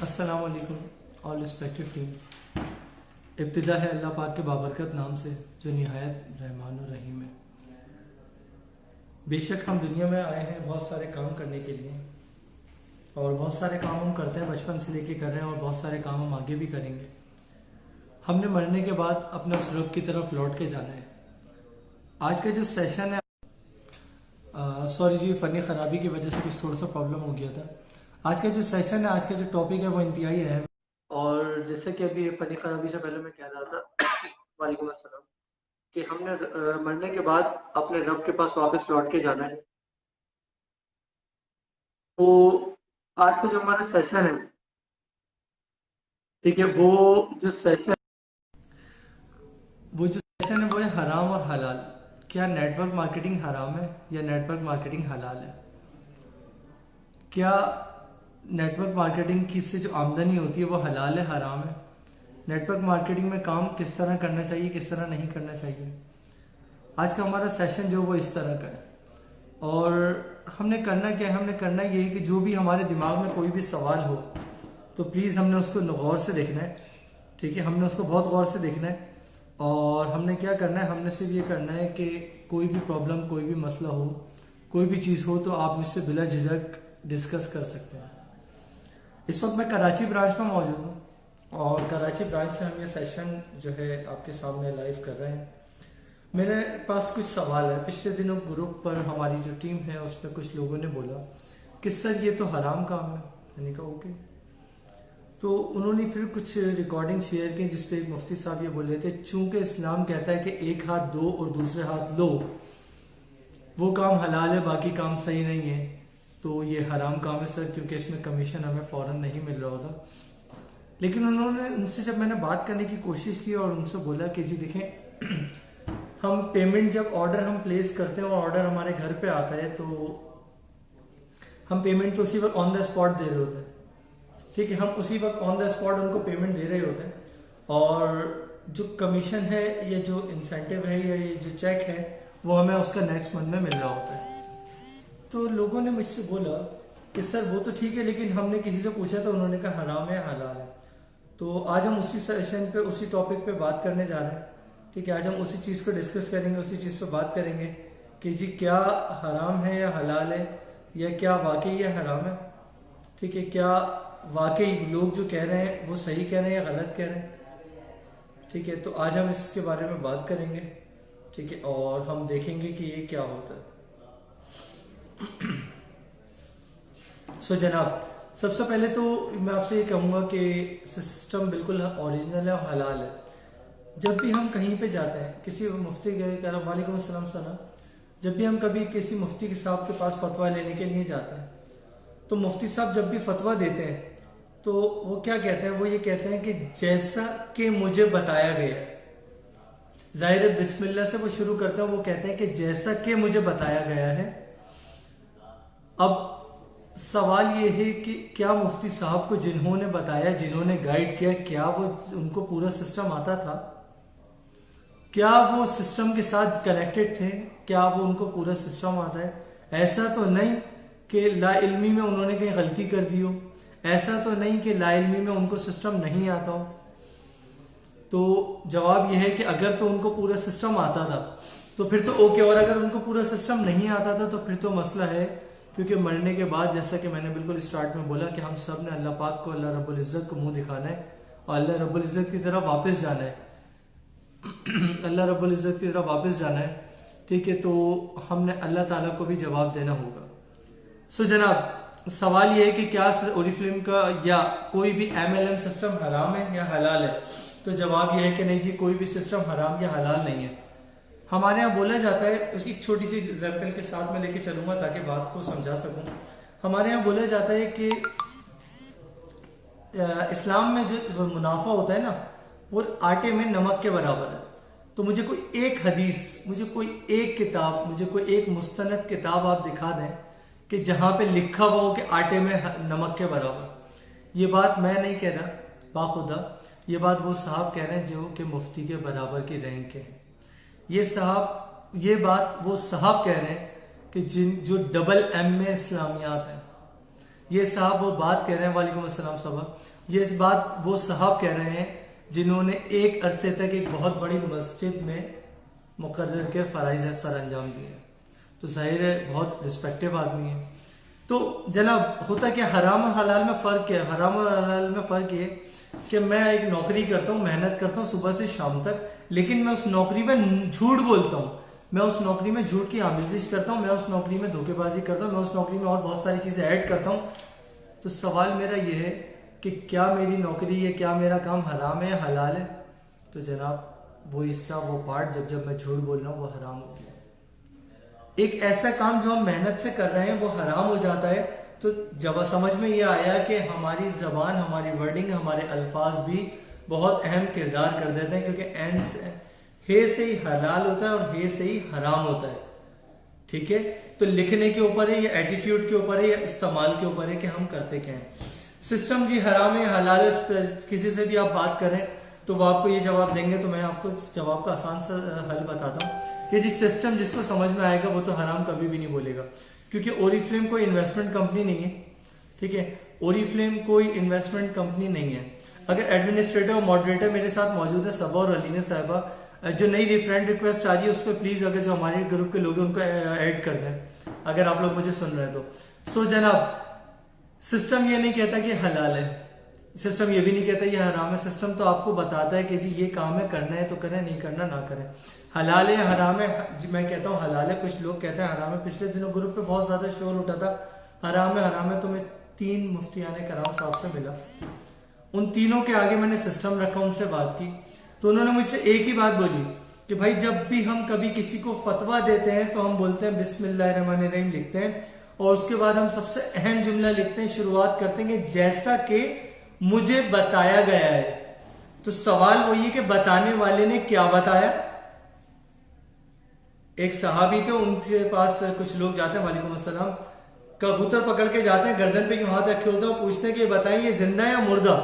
अस्सलाम वालेकुम all respective team. इब्तिदा है अल्लाह पाक के बाबरकत नाम से जो निहायत रहमान और रहीम है। बेशक हम दुनिया में आए हैं बहुत सारे काम करने के लिए, और बहुत सारे काम हम करते हैं, बचपन से लेके कर रहे हैं, और बहुत सारे काम हम आगे भी करेंगे। हमने मरने के बाद अपने उस रब की तरफ लौट के जाना है। आज का जो सेशन है, सॉरी जी, फ़नी ख़राबी की वजह से कुछ थोड़ा सा प्रॉब्लम हो गया था। आज का जो सेशन है, आज का जो टॉपिक है वो इंतहाई है। और जैसे कि अभी फ़नी ख़राबी से पहले मैं कह रहा था वालेकुम अस्सलाम, कि हमने मरने के बाद अपने रब के पास वापस लौट के जाना है। तो आज का जो हमारा सेशन है, ठीक है, वो जो सेशन है वो है हराम और हलाल। क्या नेटवर्क मार्केटिंग हराम है या नेटवर्क मार्केटिंग हलाल है? क्या नेटवर्क मार्केटिंग की से जो आमदनी होती है वो हलाल है, हराम है? नेटवर्क मार्केटिंग में काम किस तरह करना चाहिए, किस तरह नहीं करना चाहिए? आज का हमारा सेशन जो वो इस तरह का है। और हमने करना क्या है, हमने करना ये है कि जो भी हमारे दिमाग में कोई भी सवाल हो तो प्लीज़ हमने उसको गौर से देखना है। ठीक है, हमने उसको बहुत गौर से देखना है। और हमने क्या करना है, हमने सिर्फ ये करना है कि कोई भी प्रॉब्लम, कोई भी मसला हो, कोई भी चीज़ हो तो आप मुझसे बिला झिझक डिस्कस कर सकते हैं। इस वक्त मैं कराची ब्रांच में मौजूद हूँ, और कराची ब्रांच से हम ये सेशन जो है आपके सामने लाइव कर रहे हैं। मेरे पास कुछ सवाल है। पिछले दिनों ग्रुप पर हमारी जो टीम है उसमें कुछ लोगों ने बोला कि सर ये तो हराम काम है। मैंने कहा ओके। तो उन्होंने फिर कुछ रिकॉर्डिंग शेयर की जिसपे एक मुफ्ती साहब ये बोल रहे थे, चूंकि इस्लाम कहता है कि एक हाथ दो और दूसरे हाथ लो, वो काम हलाल है, बाकी काम सही नहीं है, तो ये हराम काम है सर, क्योंकि इसमें कमीशन हमें फौरन नहीं मिल रहा होता। लेकिन उन्होंने उनसे जब मैंने बात करने की कोशिश की और उनसे बोला कि जी देखें, हम पेमेंट जब ऑर्डर हम प्लेस करते हैं और ऑर्डर हमारे घर पे आता है तो हम पेमेंट तो उसी वक्त ऑन द स्पॉट दे रहे होते हैं। ठीक है, हम उसी वक्त ऑन द स्पॉट उनको पेमेंट दे रहे होते हैं, और जो कमीशन है, ये जो इंसेंटिव है, या ये जो चेक है, वो हमें उसका नेक्स्ट मंथ में मिल रहा होता है। तो लोगों ने मुझसे बोला कि सर वो तो ठीक है, लेकिन हमने किसी से पूछा तो उन्होंने कहा हराम है, हलाल है। तो आज हम उसी सेशन पे, उसी टॉपिक पे बात करने जा रहे हैं। ठीक है, आज हम उसी चीज़ को डिस्कस करेंगे, उसी चीज़ पे बात करेंगे कि जी क्या हराम है या हलाल है, या क्या वाकई ये हराम है। ठीक है, क्या वाकई लोग जो कह रहे हैं वो सही कह रहे हैं या गलत कह रहे हैं। ठीक है, तो आज हम इसके बारे में बात करेंगे। ठीक है, और हम देखेंगे कि ये क्या होता है। सो जनाब, सबसे पहले तो मैं आपसे ये कहूँगा कि सिस्टम बिल्कुल ओरिजिनल है और हलाल है। जब भी हम कहीं पे जाते हैं, किसी मुफ्ती के, वालेकुम अस्सलाम सना, जब भी हम कभी किसी मुफ्ती के साहब के पास फतवा लेने के लिए जाते हैं, तो मुफ्ती साहब जब भी फतवा देते हैं तो वो क्या कहते हैं, वो ये कहते हैं कि जैसा कि मुझे बताया गया है। जाहिर बिस्मिल्लाह से वो शुरू करते हैं, वो कहते हैं कि जैसा कि मुझे बताया गया है। अब सवाल ये है कि क्या मुफ्ती साहब को जिन्होंने बताया, जिन्होंने गाइड किया, क्या वो उनको पूरा सिस्टम आता था? क्या वो सिस्टम के साथ कनेक्टेड थे? क्या वो उनको पूरा सिस्टम आता है? ऐसा तो नहीं कि लाइल्मी में उन्होंने कहीं गलती कर दी हो, ऐसा तो नहीं कि लाइल्मी में उनको सिस्टम नहीं आता हो। तो जवाब यह है कि अगर तो उनको पूरा सिस्टम आता था तो फिर तो ओके, और अगर उनको पूरा सिस्टम नहीं आता था तो फिर तो मसला है। क्योंकि मरने के बाद, जैसा कि मैंने बिल्कुल स्टार्ट में बोला, कि हम सब ने अल्लाह पाक को, अल्लाह रब्बुल इज़्ज़त को मुंह दिखाना है और अल्लाह रब्बुल इज़्ज़त की तरफ वापस जाना है। अल्लाह रब्बुल इज़्ज़त की तरफ वापस जाना है। ठीक है, तो हमने अल्लाह ताला को भी जवाब देना होगा। सो जनाब, सवाल ये है कि क्या ओरिफ्लेम का या कोई भी MLM सिस्टम हराम है या हलाल है? तो जवाब यह है कि नहीं जी, कोई भी सिस्टम हराम या हलाल नहीं है। हमारे यहाँ बोला जाता है, उसकी एक छोटी सी एग्जाम्पल के साथ मैं लेके चलूंगा ताकि बात को समझा सकूं। हमारे यहाँ बोला जाता है कि इस्लाम में जो मुनाफा होता है ना, वो आटे में नमक के बराबर है। तो मुझे कोई एक हदीस, मुझे कोई एक किताब, मुझे कोई एक मुस्तनद किताब आप दिखा दें कि जहां पे लिखा हुआ हो कि आटे में नमक के बराबर। ये बात मैं नहीं कह रहा, बाखुदा ये बात वो साहब कह रहे हैं जो कि मुफ्ती के बराबर की रैंक के हैं। ये बात वो साहब कह रहे हैं कि जो डबल M में इस्लामियात हैं। ये साहब वो बात कह रहे हैं, वालेकुम अस्सलाम साहब, ये इस बात वो साहब कह रहे हैं जिन्होंने एक अरसे तक एक बहुत बड़ी मस्जिद में मुकर्रर के फ़राइज़ सर अंजाम दिए। तो जाहिर है बहुत रिस्पेक्टिव आदमी है। तो जनाब होता क्या, हराम और हलाल में फ़र्क क्या है? हराम और हलाल में फ़र्क ये कि मैं एक नौकरी करता हूँ, मेहनत करता हूँ सुबह से शाम तक, लेकिन मैं उस नौकरी में झूठ बोलता हूँ, मैं उस नौकरी में झूठ की आमेजिश करता हूँ, मैं उस नौकरी में धोखेबाजी करता हूँ, मैं उस नौकरी में और बहुत सारी चीज़ें ऐड करता हूँ। तो सवाल मेरा ये है कि क्या मेरी नौकरी है, क्या मेरा काम हराम है या हलाल है? तो जनाब वो हिस्सा, वो पार्ट जब मैं झूठ बोल रहा हूँ वो हराम हो गया। एक ऐसा काम जो हम मेहनत से कर रहे हैं वो हराम हो जाता है। तो जब समझ में ये आया कि हमारी जबान, हमारी वर्डिंग, हमारे अल्फाज भी बहुत अहम किरदार कर देते हैं, क्योंकि एन से हे से ही हलाल होता है और हे से ही हराम होता है। ठीक है, तो लिखने के ऊपर है या एटीट्यूड के ऊपर है या इस्तेमाल के ऊपर है कि हम करते क्या हैं। सिस्टम जी हराम है हलाल है, किसी से भी आप बात करें तो वो आपको ये जवाब देंगे। तो मैं आपको जवाब का आसान सा हल बताता हूँ कि जिस सिस्टम जिसको समझ में आएगा वो तो हराम कभी भी नहीं बोलेगा, क्योंकि ओरिफ्लेम कोई इन्वेस्टमेंट कंपनी नहीं है। ठीक है, ओरिफ्लेम कोई इन्वेस्टमेंट कंपनी नहीं है। अगर एडमिनिस्ट्रेटर और मॉडरेटर मेरे साथ मौजूद है, सबा और अलीना साहिबा, जो नई फ्रेंड रिक्वेस्ट आ रही है उस पर प्लीज अगर जो हमारे ग्रुप के लोग हैं उनको ऐड कर दें, अगर आप लोग मुझे सुन रहे हैं तो। सो जनाब सिस्टम ये नहीं कहता कि हलाल है, सिस्टम ये भी नहीं कहता ये हराम है। सिस्टम तो आपको बताता है कि जी ये काम है, करना है तो करें, नहीं करना ना करें। हलाल है हराम है, जी मैं कहता हूँ हलाल है, कुछ लोग कहते हैं हराम है। पिछले दिनों ग्रुप पे बहुत ज्यादा शोर उठा था हराम है। तो मैं 3 मुफ्तियाने कराम साहब से मिला, उन तीनों के आगे मैंने सिस्टम रखा, उनसे बात की, तो उन्होंने मुझसे एक ही बात बोली कि भाई जब भी हम कभी किसी को फतवा देते हैं तो हम बोलते हैं बिस्मिल्लाहिर्रहमानिर्रहीम लिखते हैं, और उसके बाद हम सबसे अहम जुमला लिखते हैं, शुरुआत करते हैं जैसा कि मुझे बताया गया है। तो सवाल वो ये कि बताने वाले ने क्या बताया। एक सहाबी थे, उनके पास कुछ लोग जाते हैं, वालेकुम अस्सलाम, कबूतर पकड़ के जाते हैं, गर्दन पे हाथ रखे होते हैं, पूछते हैं कि बताइए ये जिंदा या मुर्दा।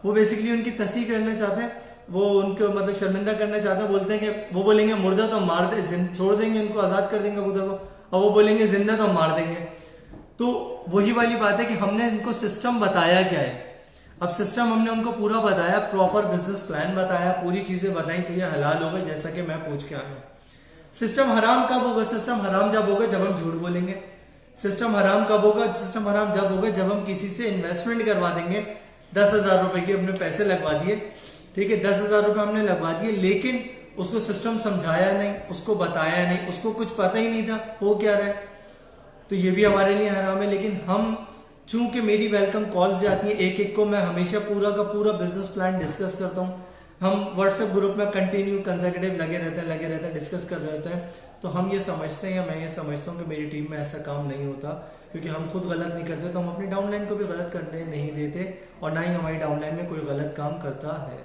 वो बेसिकली उनकी तस्हीह करना चाहते हैं, वो उनको मतलब शर्मिंदा करना चाहते हैं। बोलते हैं कि वो बोलेंगे मुर्दा तो मार दे, छोड़ देंगे, उनको आजाद कर देंगे कबूतर को, और वो बोलेंगे जिंदा तो मार देंगे। तो वही वाली बात है कि हमने इनको सिस्टम बताया क्या है। अब सिस्टम हमने उनको पूरा बताया, प्रॉपर बिजनेस प्लान बताया, पूरी चीजें बताई, तो ये हलाल होगा जैसा कि मैं पूछ के आया हूं। सिस्टम हराम कब होगा? सिस्टम हराम जब होगा जब हम झूठ बोलेंगे। सिस्टम हराम कब होगा? सिस्टम हराम जब होगा जब हम किसी से इन्वेस्टमेंट करवा देंगे, 10,000 रुपए के अपने पैसे लगवा दिए, ठीक है, 10,000 रुपए हमने लगवा दिए, लेकिन उसको सिस्टम समझाया नहीं, उसको बताया नहीं, उसको कुछ पता ही नहीं था हो क्या रहा है, तो ये भी हमारे लिए हराम है। लेकिन हम, चूंकि मेरी वेलकम कॉल्स जाती हैं एक एक को, मैं हमेशा पूरा का पूरा बिजनेस प्लान डिस्कस करता हूँ। हम व्हाट्सएप ग्रुप में कंटिन्यू कंसेक्यूटिव लगे रहते हैं, डिस्कस कर रहे होते हैं। तो हम ये समझते हैं, या मैं ये समझता हूँ कि मेरी टीम में ऐसा काम नहीं होता, क्योंकि हम खुद गलत नहीं करते, तो हम अपनी डाउनलाइन को भी गलत करने नहीं देते, और ना ही हमारी डाउनलाइन में कोई गलत काम करता है।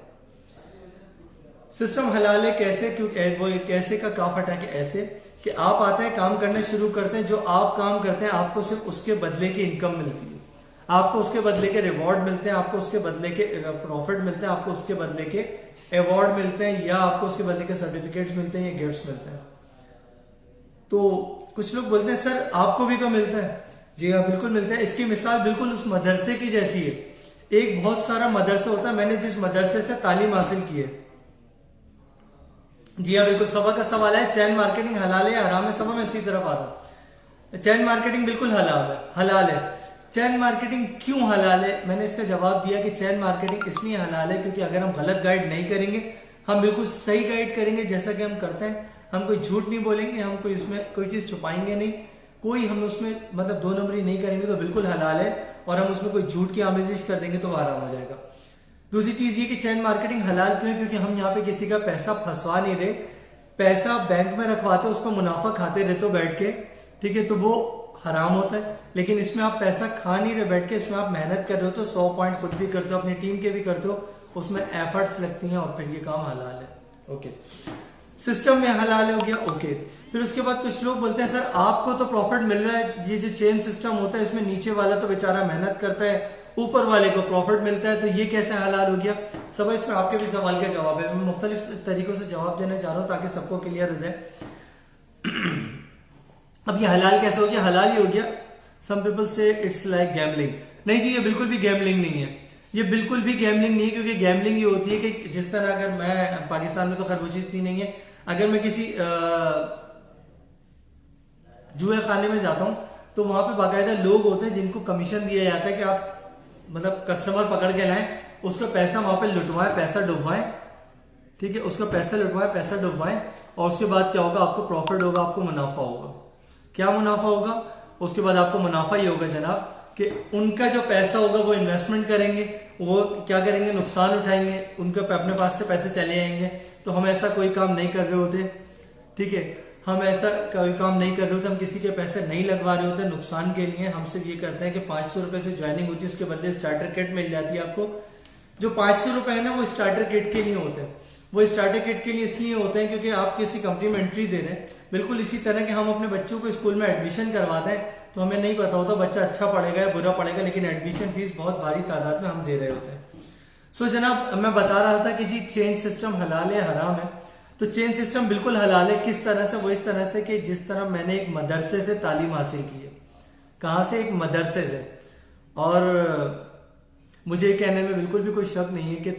सिस्टम हलाल है कैसे? क्योंकि वो कैसे का काफ हटा के ऐसे कि आप आते हैं, काम करना शुरू करते हैं, जो आप काम करते हैं आपको सिर्फ उसके बदले की इनकम मिलती है, आपको उसके बदले के रिवॉर्ड मिलते हैं, आपको उसके बदले के प्रॉफिट मिलते हैं, आपको उसके बदले के अवार्ड मिलते हैं, या आपको उसके बदले के सर्टिफिकेट्स मिलते हैं या गिफ्ट्स मिलते हैं। तो कुछ लोग बोलते हैं सर आपको भी तो मिलता है। जी हाँ, बिल्कुल मिलता है। इसकी मिसाल बिल्कुल उस मदरसे की जैसी है। एक बहुत सारा मदरसा होता है, मैंने जिस मदरसे से तालीम हासिल की है, जी हाँ बिल्कुल। सभा का सवाल है चैन मार्केटिंग हलाल है या हराम है? सभा में इसी तरफ आ रहा हूं। चैन मार्केटिंग बिल्कुल हलाल है। चैन मार्केटिंग क्यों हलाल है? मैंने इसका जवाब दिया कि चैन मार्केटिंग इसलिए हलाल है क्योंकि अगर हम गलत गाइड नहीं करेंगे, हम बिल्कुल सही गाइड करेंगे जैसा कि हम करते हैं, हम कोई झूठ नहीं बोलेंगे, हम कोई उसमें कोई चीज छुपाएंगे नहीं, कोई हम उसमें मतलब 2 नंबरी नहीं करेंगे, तो बिल्कुल हलाल है। और हम उसमें कोई झूठ की आमेजिश कर देंगे तो हराम हो जाएगा। दूसरी चीज ये कि चैन मार्केटिंग हलाल क्यों है? क्योंकि हम यहाँ पे किसी का पैसा फंसवा नहीं रहे, पैसा बैंक में रखवाते, उस पर मुनाफा खाते रहते हो बैठ के, ठीक है, तो वो हराम होता है। लेकिन इसमें आप पैसा खा नहीं रहे बैठ के, इसमें आप मेहनत कर रहे हो, तो 100 पॉइंट खुद भी करते हो, अपनी टीम के भी करते हो, उसमें एफर्ट्स लगती हैं, और फिर ये काम हलाल है। ओके, सिस्टम में हलाल हो गया। ओके, फिर उसके बाद कुछ लोग बोलते हैं सर आपको तो प्रॉफिट मिल रहा है, ये जो चेन सिस्टम होता है इसमें नीचे वाला तो बेचारा मेहनत करता है, ऊपर वाले को प्रॉफिट मिलता है, तो ये कैसे हलाल हो गया? सब इसमें आपके भी सवाल का जवाब है, मैं मुख्तलिफ तरीकों से जवाब देना चाह रहा हूं ताकि सबको क्लियर हो जाए। अब ये हलाल कैसे हो गया? हलाल ही हो गया। सम पीपल से इट्स लाइक गैम्बलिंग। नहीं जी, ये बिल्कुल भी गैम्बलिंग नहीं है, ये बिल्कुल भी गैम्बलिंग नहीं है, क्योंकि गैम्बलिंग ये होती है कि जिस तरह, अगर मैं पाकिस्तान में तो खैर वो चीज इतनी नहीं है, अगर मैं किसी जुए खाने में जाता हूं तो वहां पे बाकायदा लोग होते हैं जिनको कमीशन दिया जाता है कि आप मतलब कस्टमर पकड़ के लाएं, उसका पैसा वहां पे लुटवाएं, पैसा डुबवाएं, ठीक है, उसका पैसा लुटवाएं, पैसा डुबवाएं, और उसके बाद क्या होगा, आपको प्रॉफिट होगा, आपको मुनाफा होगा। क्या मुनाफा होगा? उसके बाद आपको मुनाफा ही होगा जनाब कि उनका जो पैसा होगा वो इन्वेस्टमेंट करेंगे, वो क्या करेंगे, नुकसान उठाएंगे, उनके अपने पास से पैसे चले आएंगे। तो हम ऐसा कोई काम नहीं कर रहे होते, ठीक है, हम ऐसा कोई काम नहीं कर रहे होते, हम किसी के पैसे नहीं लगवा रहे होते नुकसान के लिए। हम सिर्फ ये करते हैं कि 500 रुपए से ज्वाइनिंग होती है, उसके बदले स्टार्टर किट मिल जाती है आपको। जो 500 रुपए है ना, वो स्टार्टर किट के लिए होते हैं, वो स्टार्टर किट के लिए इसलिए होते हैं क्योंकि आप किसी कंपनी में एंट्री दे रहे हैं। बिल्कुल इसी तरह के हम अपने बच्चों को स्कूल में एडमिशन करवाते हैं तो हमें नहीं पता होता बच्चा अच्छा पढ़ेगा या बुरा पढ़ेगा, लेकिन एडमिशन फीस बहुत भारी तादाद में हम दे रहे होते हैं। सो जनाब, मैं बता रहा था कि जी चेंज सिस्टम हलाल है हराम है। तो चेंज सिस्टम बिल्कुल हलाल है। किस तरह से? वो इस तरह से कि जिस तरह मैंने एक मदरसे से तालीम हासिल की है। कहां से? एक मदरसे से। और मुझे कहने में बिल्कुल भी कोई शक नहीं है कि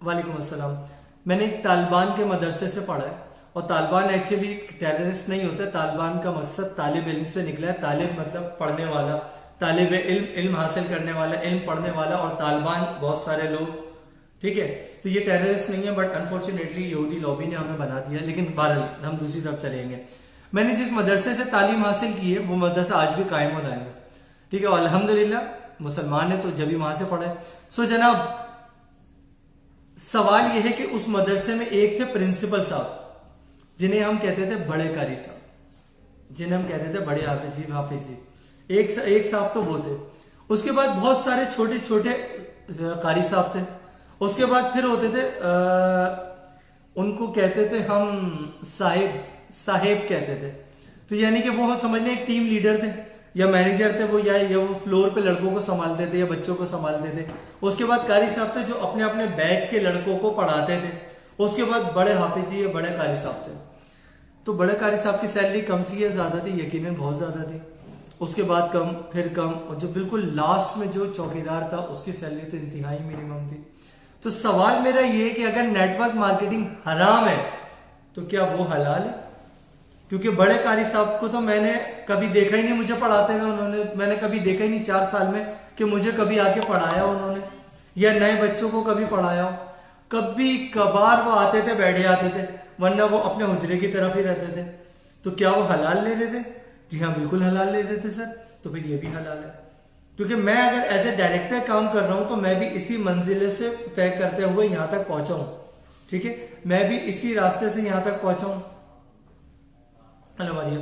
वालेकुम अस्सलाम, मैंने एक तालिबान के मदरसे से पढ़ा है। और तालिबान एक्चुअली टेररिस्ट नहीं होता, तालिबान का मकसद तालिब इल्म से निकला है। तालिब मतलब पढ़ने वाला, तालिब इल्म, इल्म हासिल करने वाला, इल्म पढ़ने वाला, और तालिबान बहुत सारे लोग, ठीक है। तो ये टेररिस्ट नहीं है, बट अनफॉर्चुनेटली यहूदी लॉबी ने हमें बना दिया। लेकिन बहरहाल हम दूसरी तरफ चलेंगे। मैंने जिस मदरसे से तालीम हासिल की है वो मदरसा आज भी कायम हो जाएगा, ठीक है, और अल्हम्दुलिल्लाह मुसलमान है तो जब भी वहां से पढ़े। सो जनाब, सवाल यह है कि उस मदरसे में एक थे प्रिंसिपल साहब, जिन्हें हम कहते थे बड़े कारी साहब, जिन्हें हम कहते थे बड़े हाफिज जी। एक साहब तो वो थे। उसके बाद बहुत सारे छोटे छोटे कारी साहब थे। उसके बाद फिर होते थे उनको कहते थे हम साहेब कहते थे। तो यानी कि वो समझ लें एक टीम लीडर थे या मैनेजर थे वो, या वो फ्लोर पे लड़कों को संभालते थे या बच्चों को संभालते थे। उसके बाद कारी साहब थे जो अपने अपने बैच के लड़कों को पढ़ाते थे। उसके बाद बड़े हाफिज जी या बड़े कारी साहब थे। तो बड़े कारी साहब की सैलरी कम थी या ज्यादा थी? यकीनन बहुत ज्यादा थी। उसके बाद कम, फिर कम, और जो बिल्कुल लास्ट में जो चौकीदार था उसकी सैलरी तो इंतहाई मिनिमम थी। तो सवाल मेरा ये है कि अगर नेटवर्क मार्केटिंग हराम है तो क्या वो हलाल है? क्योंकि बड़े कारी साहब को तो मैंने कभी देखा ही नहीं मुझे पढ़ाते हुए। मैंने कभी देखा ही नहीं 4 साल में कि मुझे कभी आके पढ़ाया उन्होंने, या नए बच्चों को कभी पढ़ाया हो। कभी कभार वो आते थे, बैठे आते थे, वरना वो अपने हुजरे की तरफ ही रहते थे। तो क्या वो हलाल ले रहे थे? जी हाँ, बिल्कुल हलाल ले रहे थे सर। तो फिर ये भी हलाल है, क्योंकि मैं अगर एज ए डायरेक्टर काम कर रहा हूं तो मैं भी इसी मंजिल से तय करते हुए यहां तक पहुंचा हूं, ठीक है, मैं भी इसी रास्ते से यहां तक पहुंचा हूं। हेलो मारिया,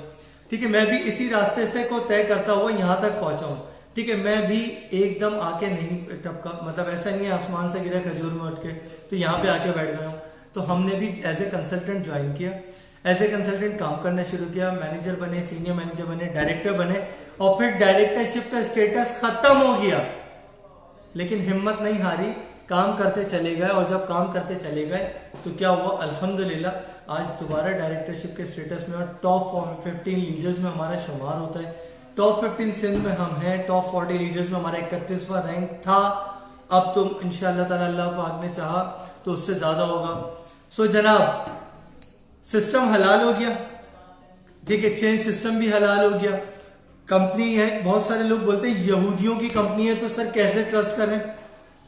ठीक है, मैं भी इसी रास्ते से को तय करता हुआ यहां तक पहुंचा हूं, ठीक है। मैं भी एकदम आके नहीं टपका, मतलब ऐसा नहीं है आसमान से गिरा खजूर में उठ के तो यहाँ पे आके बैठ गया हूँ। तो हमने भी एज ए कंसल्टेंट ज्वाइन किया, एज ए कंसल्टेंट काम करना शुरू किया, मैनेजर बने, सीनियर मैनेजर बने, डायरेक्टर बने, और फिर डायरेक्टरशिप का स्टेटस खत्म हो गया। लेकिन हिम्मत नहीं हारी, काम करते चले गए, और जब काम करते चले गए तो क्या हुआ, अल्हम्दुलिल्लाह आज दोबारा डायरेक्टरशिप के स्टेटस में और टॉप 15 लीडर्स में हमारा शुमार होता है। टॉप 15 सिंध में हम हैं, टॉप 40 लीडर्स में हमारा 31वां रैंक था। अब तो इंशाअल्लाह ताला अल्लाह पाक ने चाहा तो उससे ज्यादा होगा। सो जनाब, सिस्टम हलाल हो गया, ठीक है, चेंज सिस्टम भी हलाल हो गया। कंपनी है, बहुत सारे लोग बोलते हैं यहूदियों की कंपनी है तो सर कैसे ट्रस्ट करें।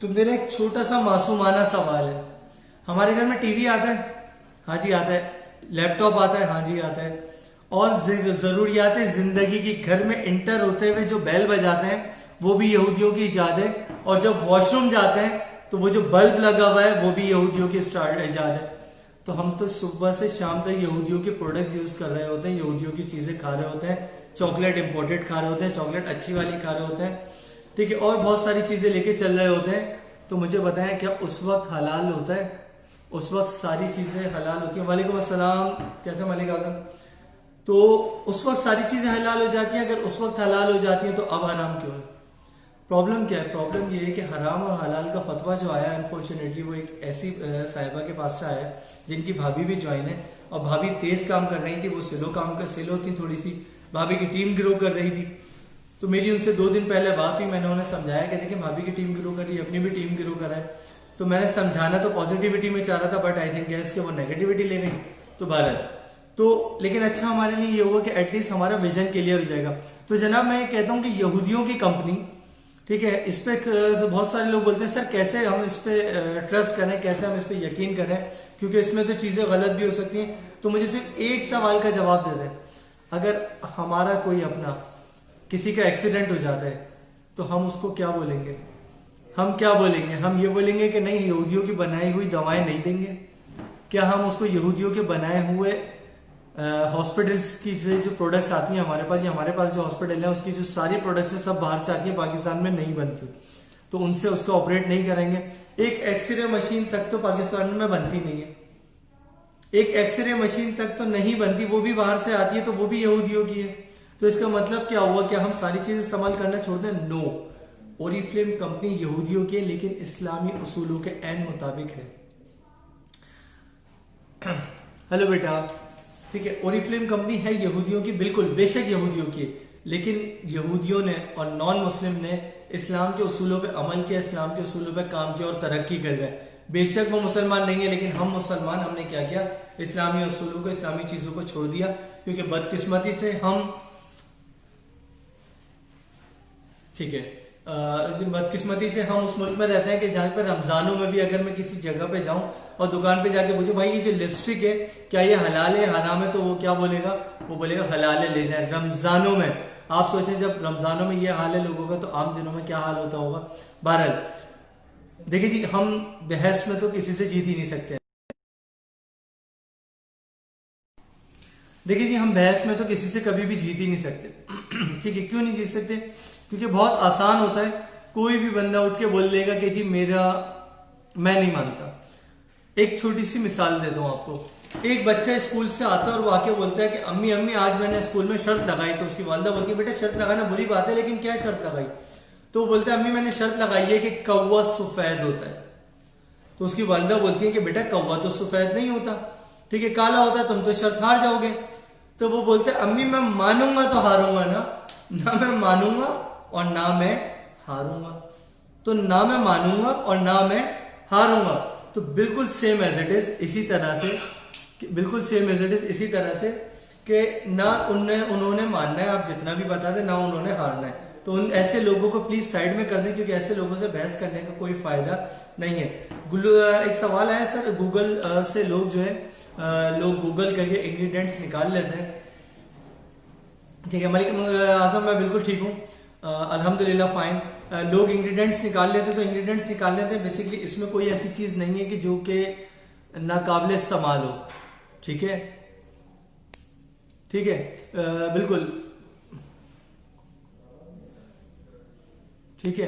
तो मेरा एक छोटा सा मासूमाना सवाल है, हमारे घर में टीवी आता है? हाँ जी आता है। लैपटॉप आता है? हाँ जी आता है। और जरूरियात जिंदगी की घर में इंटर होते हुए जो बेल बजाते हैं वो भी यहूदियों की इजाद है, और जब वॉशरूम जाते हैं तो वो जो बल्ब लगा हुआ है वो भी यहूदियों की इजाद है। तो हम तो सुबह से शाम तक यहूदियों के प्रोडक्ट्स यूज कर रहे होते हैं, यहूदियों की चीजें खा रहे होते हैं, चॉकलेट इंपोर्टेड खा रहे होते हैं, चॉकलेट अच्छी वाली खा रहे होते हैं, ठीक है, और बहुत सारी चीजें लेके चल रहे होते हैं। तो मुझे बताएं क्या उस वक्त हलाल होता है? उस वक्त सारी चीजें हलाल होती हैं। वालेकुम अस्सलाम, कैसे मलिक आजम? तो उस वक्त सारी चीजें हलाल हो जाती हैं। अगर उस वक्त हलाल हो जाती हैं तो अब हराम क्यों है? प्रॉब्लम क्या है? प्रॉब्लम ये है कि हराम और हलाल का फतवा जो आया अनफॉर्चुनेटली वो एक ऐसी साहिबा के पास से आया जिनकी भाभी भी ज्वाइन है, और भाभी तेज काम कर रही थी, वो स्लो थी, थोड़ी सी भाभी की टीम ग्रो कर रही थी। तो मेरी उनसे 2 दिन पहले बात हुई, मैंने उन्हें समझाया कि देखिए भाभी की टीम ग्रो करी, अपनी भी टीम ग्रो करा है। तो मैंने समझाना तो पॉजिटिविटी में चाह रहा था, बट आई थिंक गैस के वो नेगेटिविटी ले गई। तो बहरहाल तो लेकिन अच्छा हमारे लिए ये हुआ कि एटलीस्ट हमारा विजन क्लियर हो जाएगा। तो जनाब मैं कहता हूँ कि यहूदियों की कंपनी, ठीक है, इस पे बहुत सारे लोग बोलते हैं सर कैसे हम इस पे ट्रस्ट करें, कैसे हम इस पे यकीन करें, क्योंकि इसमें तो चीजें गलत भी हो सकती हैं। तो मुझे सिर्फ एक सवाल का जवाब दे दें, अगर हमारा कोई अपना किसी का एक्सीडेंट हो जाता है तो हम उसको क्या बोलेंगे? हम क्या बोलेंगे? हम ये बोलेंगे कि नहीं यहूदियों की बनाई हुई दवाएं नहीं देंगे? क्या हम उसको यहूदियों के बनाए हुए हॉस्पिटल्स की जो प्रोडक्ट्स आती हैं हमारे पास, या हमारे पास जो हॉस्पिटल है उसकी जो सारी प्रोडक्ट्स है सब बाहर से आती है, पाकिस्तान में नहीं बनती, तो उनसे उसका ऑपरेट नहीं करेंगे? एक एक्सरे मशीन तक तो पाकिस्तान में बनती नहीं है, एक एक्सरे मशीन तक तो नहीं बनती, वो भी बाहर से आती है, तो वो भी यहूदियों की है। तो इसका मतलब क्या हुआ? क्या हम सारी चीजें इस्तेमाल करना छोड़ दें? नो, ओरिफ्लेम कंपनी यहूदियों की है, लेकिन इस्लामी उसूलों के ऐन मुताबिक है। हेलो बेटा, ठीक है, ओरिफ्लेम कंपनी है यहूदियों की, बिल्कुल बेशक यहूदियों की, लेकिन यहूदियों ने और नॉन मुस्लिम ने इस्लाम के उसूलों पे अमल किया, इस्लाम के उसूलों पे काम किया और तरक्की कर गए। बेशक वो मुसलमान नहीं है, लेकिन हम मुसलमान, हमने क्या किया? इस्लामी उसूलों को, इस्लामी चीजों को छोड़ दिया, क्योंकि बदकिस्मती से हम, ठीक है, बदकिस्मती से हम उस मुल्क में रहते हैं कि जहां पर रमजानों में भी अगर मैं किसी जगह पे जाऊं और दुकान पे जाके पूछूं भाई ये जो लिपस्टिक है क्या ये हलाल है हराम है, तो वो क्या बोलेगा? वो बोलेगा हलाल है, ले जाए। रमजानों में आप सोचें, जब रमजानों में ये हाल है लोगों का, तो आम दिनों में क्या हाल होता होगा? बहरहाल देखिए जी, हम बहस में तो किसी से जीत ही नहीं सकते। देखिए जी, हम बहस में तो किसी से कभी भी जीत ही नहीं सकते। ठीक है, क्यों नहीं जीत सकते? क्योंकि बहुत आसान होता है, कोई भी बंदा उठ के बोल लेगा कि जी मैं नहीं मानता। एक छोटी सी मिसाल देता हूं आपको। एक बच्चा स्कूल से आता है और वो आके बोलता है कि अम्मी अम्मी आज मैंने स्कूल में शर्त लगाई। तो उसकी वालिदा बोलती है बेटा शर्त लगाना बुरी बात है, लेकिन क्या शर्त लगाई? तो वो बोलता है अम्मी मैंने शर्त लगाई है कि कौवा सफेद होता है। तो उसकी वालिदा बोलती है कि बेटा कौवा तो सफेद नहीं होता, ठीक है, काला होता है, तुम तो शर्त हार जाओगे। तो वो बोलते हैं अम्मी मैं मानूंगा तो हारूंगा ना मैं मानूंगा और ना मैं हारूंगा। तो ना मैं मानूंगा और ना मैं हारूंगा। तो बिल्कुल सेम एज इट इज इसी तरह से, बिल्कुल सेम एज इट इज इसी तरह से कि ना उन्होंने मानना है, आप जितना भी बता दें, ना उन्होंने हारना है। तो उन ऐसे लोगों को प्लीज साइड में कर दें, क्योंकि ऐसे लोगों से बहस करने का कोई फायदा नहीं है। एक सवाल आया सर, गूगल से लोग जो है लोग गूगल करके इंग्रेडिएंट्स निकाल लेते हैं, ठीक है। मलिक आजम मैं बिल्कुल ठीक हूँ, अल्हम्दुलिल्लाह फाइन। लोग इंग्रेडिएंट्स निकाल लेते हैं, तो इंग्रेडिएंट्स निकाल लेते हैं, बेसिकली इसमें कोई ऐसी चीज नहीं है कि जो कि नाकाबिल इस्तेमाल हो, ठीक है, ठीक है, बिल्कुल ठीक है।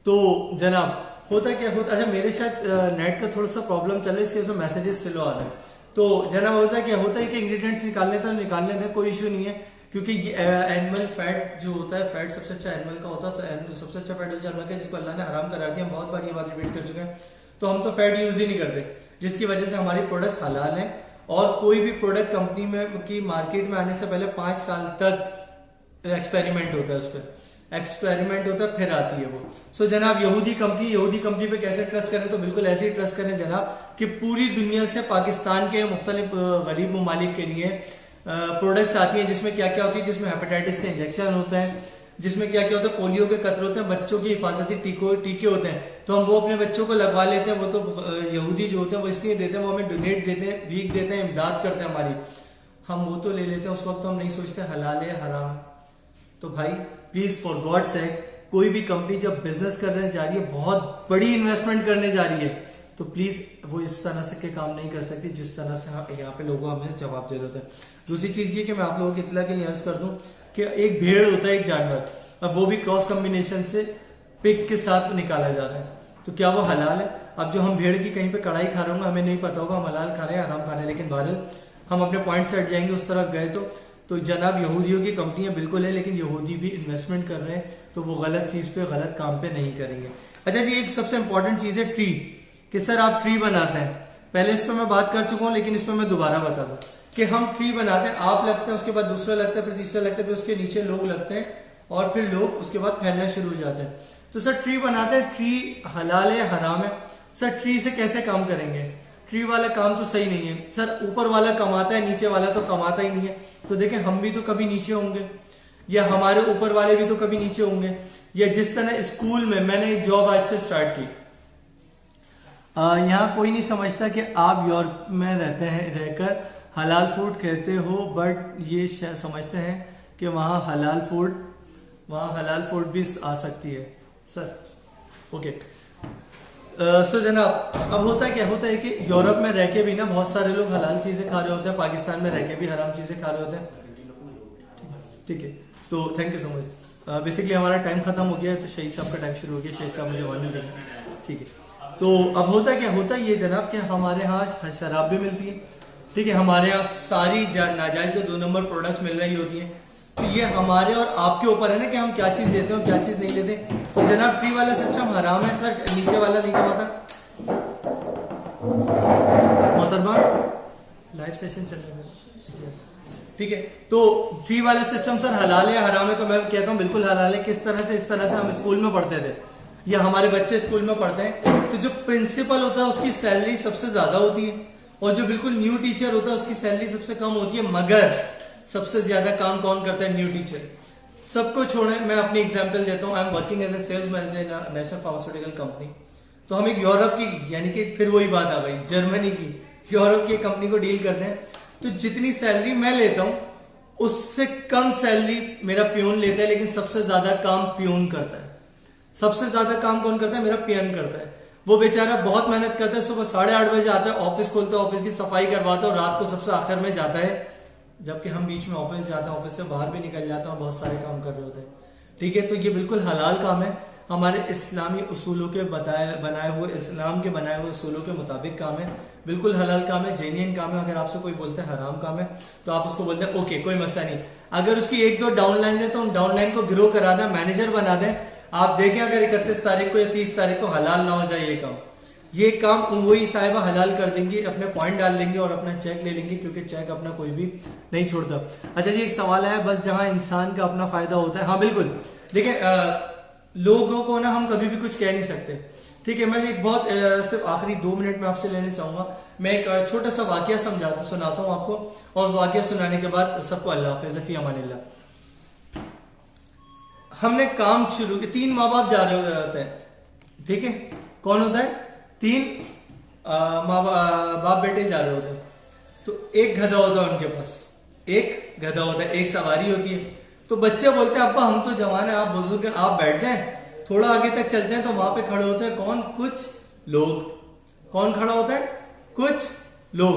तो जनाब होता क्या होता, अच्छा मेरे शायद नेट का थोड़ा सा प्रॉब्लम चल रहा है, इसके वजह से मैसेजेस स्लो आ रहे हैं। तो जनाब होता क्या होता है कि इंग्रेडिएंट्स निकाल लेते हैं, कोई इशू नहीं है, क्योंकि एनिमल फैट जो होता है, फैट सबसे अच्छा एनिमल का होता है, सबसे अच्छा फैट उस जानवर का जिसको अल्लाह ने हराम करा दिया। हम बहुत बार ये बात रिपीट कर चुके हैं। तो हम तो फैट यूज ही नहीं करते, जिसकी वजह से हमारी प्रोडक्ट्स हलाल हैं। और कोई भी प्रोडक्ट कंपनी में की मार्केट में आने से पहले 5 साल तक एक्सपेरिमेंट होता है, उस पर एक्सपेरिमेंट होता है, फिर आती है वो। सो जनाब यहूदी कंपनी पे कैसे ट्रस्ट करें? तो बिल्कुल ऐसे ही ट्रस्ट करें जनाब कि पूरी दुनिया से पाकिस्तान के मुख्तलिफ गरीब ममालिक के लिए प्रोडक्ट्स आती हैं, जिसमें क्या क्या होती है, जिसमें हेपेटाइटिस के इंजेक्शन होते हैं, जिसमें क्या क्या होता है, पोलियो के कतरे होते हैं, बच्चों की हिफाजती टीके होते हैं। तो हम वो अपने बच्चों को लगवा लेते हैं। वो तो यहूदी जो होते हैं वो इसलिए देते हैं, वो हमें डोनेट देते हैं, वीक देते हैं, इमदाद करते हैं हमारी, हम वो तो ले लेते हैं। उस वक्त हम नहीं सोचते हलाल है हराम है। तो भाई प्लीज फॉर गॉड सेक, कोई भी कंपनी जब बिजनेस करने जा रही है, बहुत बड़ी इन्वेस्टमेंट करने जा रही है, तो प्लीज वो इस तरह से के काम नहीं कर सकती जिस तरह से यहाँ पे लोगों हमें जवाब जरूरत है। दूसरी चीज ये कि मैं आप लोगों की इत्तला के लिए अर्ज कर दूं कि एक भेड़ होता है, एक जानवर, अब वो भी क्रॉस कॉम्बिनेशन से पिग के साथ निकाला जा रहा है, तो क्या वो हलाल है? अब जो हम भेड़ की कहीं पे कढ़ाई खा रहे होंगे, हमें नहीं पता होगा हम हलाल खा रहे हैं हराम खा रहे हैं, लेकिन बहरहाल हम अपने पॉइंट से हट जाएंगे, उस तरफ गए तो जनाब यहूदियों की कंपनियां बिल्कुल है, लेकिन यहूदी भी इन्वेस्टमेंट कर रहे हैं, तो वो गलत चीज पे गलत काम पे नहीं करेंगे। अच्छा जी, एक सबसे इंपॉर्टेंट चीज है ट्री, कि सर आप ट्री बनाते हैं, पहले इस पर मैं बात कर चुका हूं, लेकिन इस पर मैं दोबारा बता दूं कि हम ट्री बनाते हैं, आप लगते हैं, उसके बाद दूसरा लगता है, फिर तीसरा लगता है, फिर उसके नीचे लोग लगते हैं, और फिर लोग उसके बाद फैलना शुरू हो जाते हैं। तो सर ट्री बनाते हैं, ट्री हलाल है हराम है? सर ट्री से कैसे काम करेंगे? ट्री वाला काम तो सही नहीं है सर, ऊपर वाला कमाता है, नीचे वाला तो कमाता ही नहीं है। तो देखें हम भी तो कभी नीचे होंगे, या हमारे ऊपर वाले भी तो कभी नीचे होंगे। या जिस तरह स्कूल में मैंने एक जॉब आज से स्टार्ट की, यहाँ कोई नहीं समझता कि आप यूरोप में रहते हैं, रहकर हलाल फूड कहते हो, बट ये समझते हैं कि वहाँ हलाल फूड भी आ सकती है सर। ओके सो जनाब, अब क्या होता है कि यूरोप में रह के भी ना बहुत सारे लोग हलाल चीजें खा रहे होते हैं, पाकिस्तान में रह के भी हराम चीजें खा रहे होते हैं। ठीक है, तो thank you so much. Basically हमारा टाइम खत्म हो गया है, तो शहीद साहब का टाइम शुरू हो गया। शहीद साहब मुझे वार्निंग देंगे। ठीक है, तो अब होता ये जनाब कि हमारे यहाँ शराब भी मिलती है। ठीक है, हमारे यहाँ सारी नाजायज जो 2 नंबर प्रोडक्ट्स मिल रही होती हैं। तो ये हमारे और आपके ऊपर है ना कि हम क्या चीज देते हैं, क्या चीज नहीं देते। तो जनाब ट्री वाला सिस्टम हराम है सर, नीचे वाला नहीं कमाता। मोहतरमा लाइव सेशन चल रहा है। ठीक है, तो ट्री वाला सिस्टम सर हलाल है हराम है? तो मैं कहता हूँ बिल्कुल हलाल है। किस तरह से? इस तरह से हम स्कूल में पढ़ते थे, या हमारे बच्चे स्कूल में पढ़ते हैं, तो जो प्रिंसिपल होता है उसकी सैलरी सबसे ज्यादा होती है, और जो बिल्कुल न्यू टीचर होता है उसकी सैलरी सबसे कम होती है। मगर सबसे ज्यादा काम कौन करता है? New teacher. सबको छोड़े, मैं अपनी एग्जांपल देता हूँ। I am working as a sales manager in national pharmaceutical company. तो हम एक यूरोप की, यानी कि फिर वही बात आ गई, जर्मनी की, यूरोप की कंपनी को डील करते हैं। तो जितनी सैलरी मैं लेता हूं उससे कम सैलरी मेरा पियून लेता है, लेकिन सबसे ज्यादा काम पियून करता है। सबसे ज्यादा काम कौन करता है? मेरा पियन करता है। वो बेचारा बहुत मेहनत करता है, सुबह 8:30 बजे आता है, ऑफिस खोलता है, ऑफिस की सफाई करवाता है, और रात को सबसे आखिर में जाता है, जबकि हम बीच में ऑफिस जाते हैं, ऑफिस से बाहर भी निकल जाते हैं और बहुत सारे काम कर रहे होते हैं। ठीक है, तो ये बिल्कुल हलाल काम है, हमारे इस्लामी उसूलों के बनाए हुए उसूलों के मुताबिक काम है, बिल्कुल हलाल काम है, जेन्युइन काम है। अगर आपसे कोई बोलता है हराम काम है, तो आप उसको बोलते हैं ओके, कोई मसला नहीं। अगर उसकी 1-2 डाउनलाइन है तो उन डाउनलाइन को ग्रो करा दें, मैनेजर बना दें। आप देखें अगर 31 तारीख को या 30 तारीख को हलाल ना हो जाए ये काम वही साहिबा हलाल कर देंगे, अपने पॉइंट डाल देंगे और अपना चेक ले लेंगे, क्योंकि चेक अपना कोई भी नहीं छोड़ता। अच्छा जी, एक सवाल है, बस जहां इंसान का अपना फायदा होता है। हाँ बिल्कुल, देखिए लोगों को ना हम कभी भी कुछ कह नहीं सकते। ठीक है, मैं एक बहुत सिर्फ आखिरी 2 मिनट में आपसे लेने चाहूंगा। मैं एक छोटा सा वाकया सुनाता हूँ आपको, और वाकया सुनाने के बाद सबको अल्लाह हाफिज़, फी अमानिल्लाह। हमने काम शुरू किया, 3 माँ बाप जा रहे होते हैं। ठीक है, कौन होता है? 3 बाप बेटे जा रहे होते हैं। तो एक गधा होता है उनके पास, एक गधा होता है, एक सवारी होती है। तो बच्चे बोलते हैं अब्बा हम तो जवान है, आप बुजुर्ग हैं, आप बैठ जाएं, थोड़ा आगे तक चलते हैं। तो वहां पे खड़े होते हैं कौन? कुछ लोग। कौन खड़ा होता है? कुछ लोग।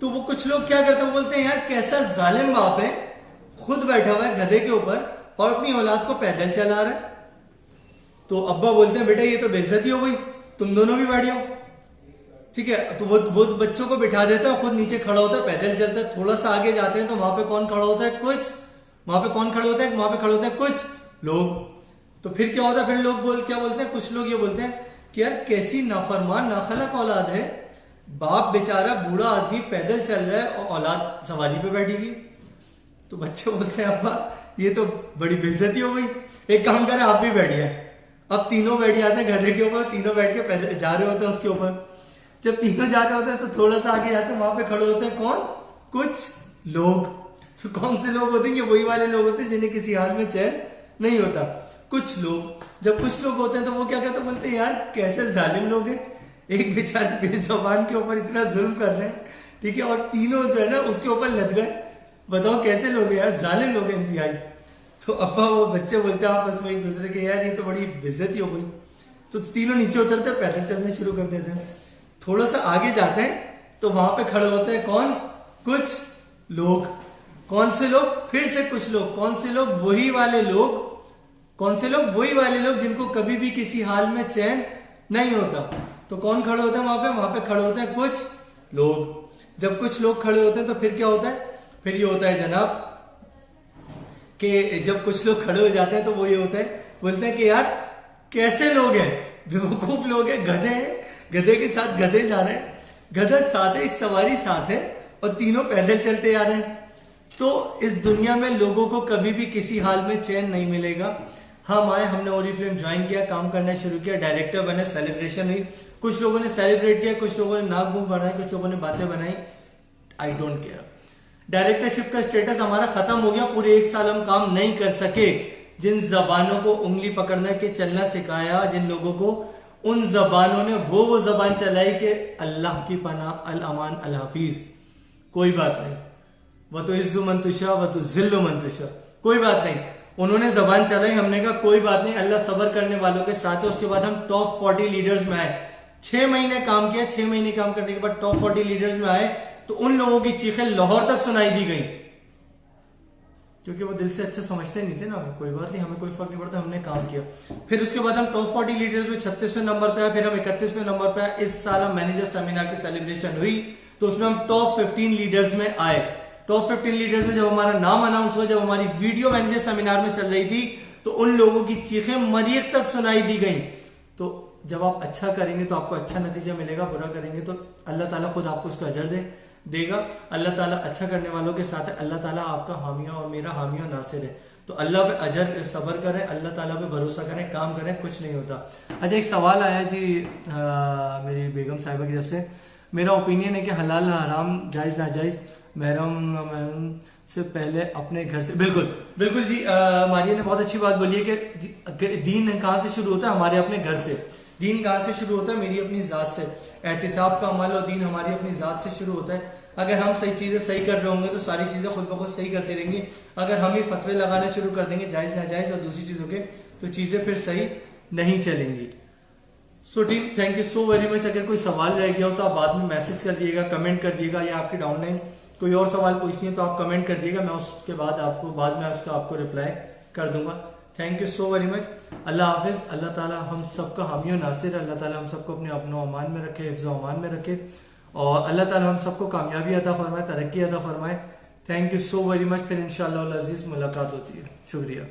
तो वो कुछ लोग क्या करते हैं? बोलते हैं यार कैसा जालिम बाप है, खुद बैठा हुआ है गधे के ऊपर और अपनी औलाद को पैदल चला रहा है। तो अब्बा बोलते हैं बेटा ये तो बेइज्जती हो गई, तुम दोनों भी बैठ जाओ। ठीक है, तो वो बच्चों को बिठा देता है, खुद नीचे खड़ा होता है, पैदल चलता है। थोड़ा सा आगे जाते हैं तो वहां पे कौन खड़ा होता है? कुछ। वहां पे कौन खड़े होते हैं? वहां पे खड़े होते हैं कुछ लोग। तो फिर क्या होता है? फिर लोग क्या बोलते हैं? कुछ लोग ये बोलते हैं कि यार कैसी नाफरमान नाखलक औलाद है, बाप बेचारा बूढ़ा आदमी पैदल चल रहा है और औलाद सवारी पे बैठी हुई। तो बच्चे बोलते हैं अब्बा ये तो बड़ी बेइज्जती हो गई, एक काम करें आप भी बैठ जाए। अब तीनों बैठ जाते हैं गधे के ऊपर, तीनों बैठ के पैदल जा रहे होते हैं उसके ऊपर। जब तीनों जा रहे होते हैं तो थोड़ा सा आगे जाते हैं, वहां पे खड़े होते हैं कौन? कुछ लोग। तो कौन से लोग होते हैं? ये वही वाले लोग होते हैं जिन्हें किसी हाल में चैन नहीं होता। कुछ लोग। जब कुछ लोग होते हैं तो वो क्या कहते हैं? बोलते हैं यार कैसे जालिम लोग हैं, एक बेचारे बेज़ुबान के ऊपर इतना जुल्म कर रहे हैं। ठीक है, और तीनों जो है ना उसके ऊपर लद गए। बताओ कैसे लोग हैं यार, जालिम लोग हैं इंतहाई। तो अब्बा वो बच्चे बोलते हैं आपस में एक दूसरे के यार ये तो बड़ी बेइज्जती हो गई। तो तीनों नीचे उतरते पैदल चलने शुरू कर देते हैं। थोड़ा सा आगे जाते हैं तो वहां पे खड़े होते हैं कौन? कुछ लोग। कौन से लोग? फिर से कुछ लोग। कौन से लोग? वही वाले लोग। कौन से लोग? वही वाले लोग जिनको कभी भी किसी हाल में चैन नहीं होता। तो कौन खड़े होते हैं वहां पे? वहां पे खड़े होते हैं कुछ लोग। जब कुछ लोग खड़े होते हैं तो फिर क्या होता है? फिर ये होता है जनाब कि जब कुछ लोग खड़े हो जाते हैं तो वो ये होता है, बोलते हैं कि यार कैसे लोग हैं, बेवकूफ लोग हैं, गधे हैं, गधे के साथ गधे जा रहे हैं, गधा साथ है, एक सवारी साथ है और तीनों पैदल चलते आ रहे हैं। तो इस दुनिया में लोगों को कभी भी किसी हाल में चैन नहीं मिलेगा। हम आए, हमने ओरिफ्लेम ज्वाइन किया, काम करना शुरू किया, डायरेक्टर बने, सेलिब्रेशन हुई, कुछ लोगों ने सेलिब्रेट किया, कुछ लोगों ने नाक मुंह बनाए, कुछ लोगों ने बातें बनाई। I don't care. डायरेक्टरशिप का स्टेटस हमारा खत्म हो गया, पूरे 1 साल हम काम नहीं कर सके। जिन जबानों को उंगली पकड़ने के चलना सिखाया, जिन लोगों को, उन जबानों ने वो जबान चलाई कि अल्लाह की पनाह, अल अमान, अल हाफिज। कोई बात नहीं, वह तो इज्जु मंतुशा वह तो जिल्लु मंतुशा, कोई बात नहीं। उन्होंने जबान चलाई, हमने कहा कोई बात नहीं, अल्लाह सब्र करने वालों के साथ है। उसके बाद हम टॉप 40 लीडर्स में आए। 6 महीने काम किया, 6 महीने काम करने के बाद टॉप 40 लीडर्स में आए, तो उन लोगों की चीखें लाहौर तक सुनाई दी गई, क्योंकि वो दिल से अच्छा समझते नहीं थे ना। हमें कोई बात नहीं, हमें कोई फर्क नहीं पड़ता, हमने काम किया। फिर उसके बाद हम टॉप 40 लीडर्स में 36वें नंबर पे आए, फिर हम 31वें नंबर पे आए। इस साल हम मैनेजर सेमिनार की सेलिब्रेशन हुई, तो उसमें हम टॉप 15 लीडर्स में आए। टॉप 15 लीडर्स में जब हमारा नाम अनाउंस हुआ, जब हमारी वीडियो मैनेजर सेमिनार में चल रही थी, तो उन लोगों की चीखें मरीख तक सुनाई दी गई। तो जब आप अच्छा करेंगे तो आपको अच्छा नतीजा मिलेगा, बुरा करेंगे तो अल्लाह ताला खुद आपको उसका अजर देगा। अल्लाह ताला अच्छा करने वालों के साथ है। अल्लाह ताला आपका हामिया और मेरा हामिया नासिर है। तो अल्लाह पे अजर सब्र करें, अल्लाह ताला पे भरोसा करें, काम करें, कुछ नहीं होता। अच्छा, एक सवाल आया जी मेरी बेगम साहिबा की तरफ से। मेरा ओपिनियन है कि हलाल हराम, जायज़ नाजायज़, महरम से पहले अपने घर से। बिल्कुल बिल्कुल जी, मारिया ने बहुत अच्छी बात बोली है कि दीन कहाँ से शुरू होता है? हमारे अपने घर से। दीन कहाँ से शुरू होता है? मेरी अपनी ज़ात से। एहतिसाब का अमल और दीन हमारी अपनी ज़ात से शुरू होता है। अगर हम सही चीज़ें सही कर रहे होंगे तो सारी चीज़ें खुद ब खुद सही करती रहेंगी। अगर हम ही फतवे लगाने शुरू कर देंगे जायज़ नाजायज़ और दूसरी चीज़ों के, तो चीज़ें फिर सही नहीं चलेंगी। सो ठीक, thank you so very much. अगर कोई सवाल रह गया हो तो आप बाद में मैसेज कर दिएगा, कमेंट कर दिएगा, या आपके डाउनलाइन कोई और सवाल पूछनी है तो आप कमेंट कर दिएगा, मैं उसके बाद आपको रिप्लाई कर दूंगा। Thank you so very much. अल्लाह हाफिज। अल्लाह ताला हम सबका हामी और नासिर। अल्लाह ताला हम सबको अपने अपनो अमान में रखे, हिफ्ज़ अमान में रखे, और अल्लाह ताला हम सबको कामयाबी अता फरमाए, तरक्की अता फरमाए। Thank you so very much. फिर इंशाअल्लाह अज़ीज़ मुलाकात होती है। शुक्रिया।